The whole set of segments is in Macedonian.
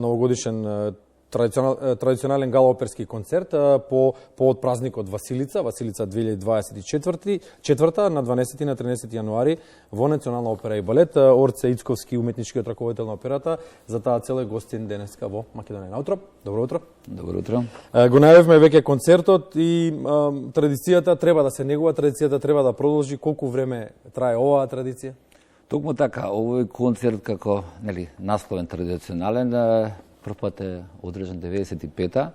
Новогодишен традиционален гала-оперски концерт по празникот Василица 2024 на 12 и на 13 јануари во Национална опера и балет. Орце Ицковски, уметничкиот раководител на операта, за таа цел е гостин денеска во Македонија. Наутро, добро утро. Добро утро. Го најавивме веќе концертот и традицијата треба да се негува, традицијата треба да продолжи. Колку време трае оваа традиција? Токму така, овој концерт како, насловен традиционален, прв пат е одржан 95-та,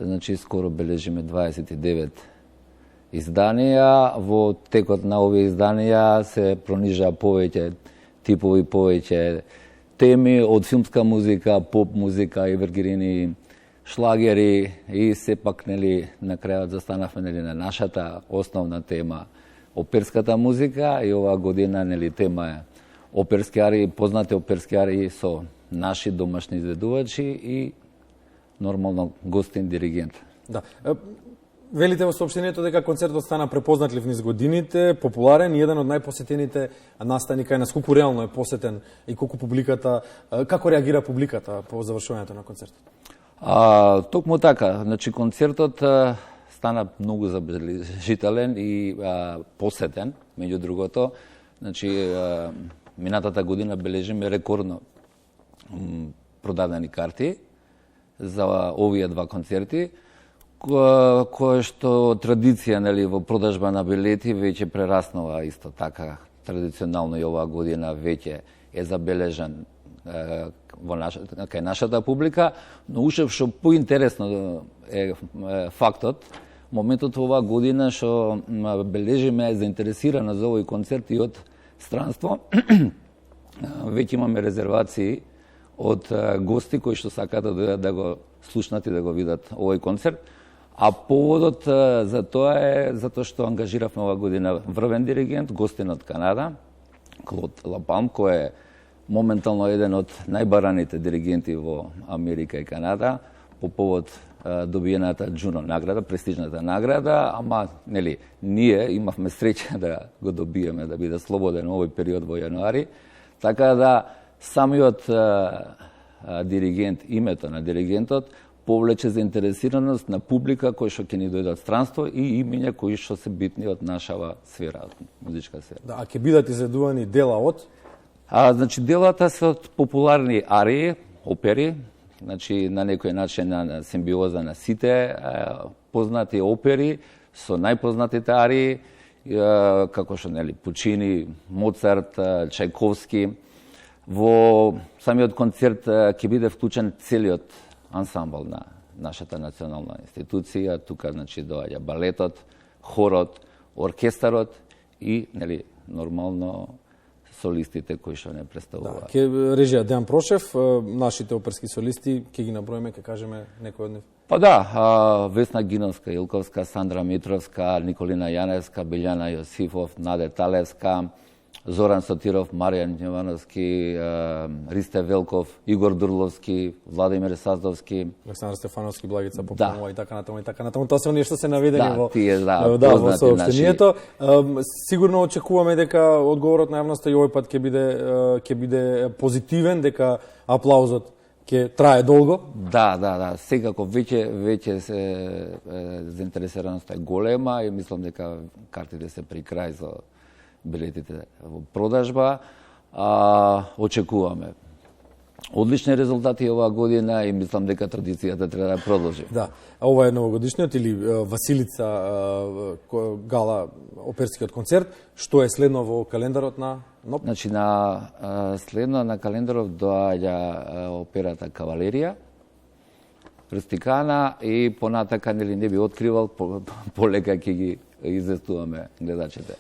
значи скоро бележиме 29 изданија. Во текот на овие изданија се пронижаа повеќе типови, повеќе теми од филмска музика, поп музика, евергрини, шлагери и сепак на крајот застанавме на нашата основна тема оперската музика и оваа година тема е оперски арии, познати оперски арии со наши домашни изведувачи и нормално гостин диригент. Да. Велите во соопштението дека концертот стана препознатлив низ годините, популарен и еден од најпосетените настани кај нас. Колку реално е посетен и колку публиката, како реагира публиката по завршувањето на концертот? Токму така, значи концертот стана многу забележителен и посетен, меѓу другото. Значи минатата година бележиме рекордно продадени карти за овие два концерти, кое што традиција во продажба на билети веќе прераснува исто така. Традиционално и оваа година веќе е забележан кај нашата публика, но уште што поинтересно е фактот, моментот оваа година што бележиме заинтересирана за овој концерт и од странство, веќе имаме резервации од гости кои што сакаат да дојдат да го слушнат и да го видат овој концерт. А поводот за тоа е затоа што ангажиравме оваа година врвен диригент, гостин од Канада, Клод Лапалм, кој е моментално еден од најбараните диригенти во Америка и Канада, по повод добиената Джуно награда, престижната награда, ама ние имавме среќа да го добиеме, да биде слободен овој период во јануари, така да самиот диригент, името на диригентот, повлече заинтересираност на публика кои што ќе ни дојдат странство и имења кои што се битни од нашава сфера, од музичка сфера. Да, а ќе бидат изведувани дела од? Значи делата се од популарни арии, опери, значи на некој начин на симбиоза на сите познати опери со најпознатите арии, како што Пучини, Моцарт, Чајковски. Во самиот концерт ќе биде вклучен целиот ансамбл на нашата национална институција. Тука доаѓа балетот, хорот, оркестарот и нормално солистите кои што не представуваат. Да, ќе режија Дејан Прошев, нашите оперски солисти, ќе ги наброиме, ќе кажеме некој од нив. Па да, Весна Гиновска, Илковска, Сандра Митровска, Николина Јаневска, Билјана Јосифов, Наде Талевска, Зоран Сотиров, Маријан Њовановски, Ристе Велков, Игор Дурловски, Владимир Саздовски, Александар Стефановски, Благица Попова и така натаму. Тоа се оние што се наведени во во соопштението. Сигурно очекуваме дека одговорот на јавноста и овој пат ќе биде позитивен, дека аплаузот ќе трае долго. Да, секако веќе заинтересираноста е голема и мислам дека картите се при крај за билетите во продажба. Очекуваме одлични резултати оваа година и мислам дека традицијата треба да продолжи. Да, ова е новогодишниот или Василица гала оперскиот концерт. Што е следно во календарот на НОП? Значи следно на календарот доаѓа операта Кавалерија, Рустикана и понатака не би откривал, полека ќе ги известуваме гледачите.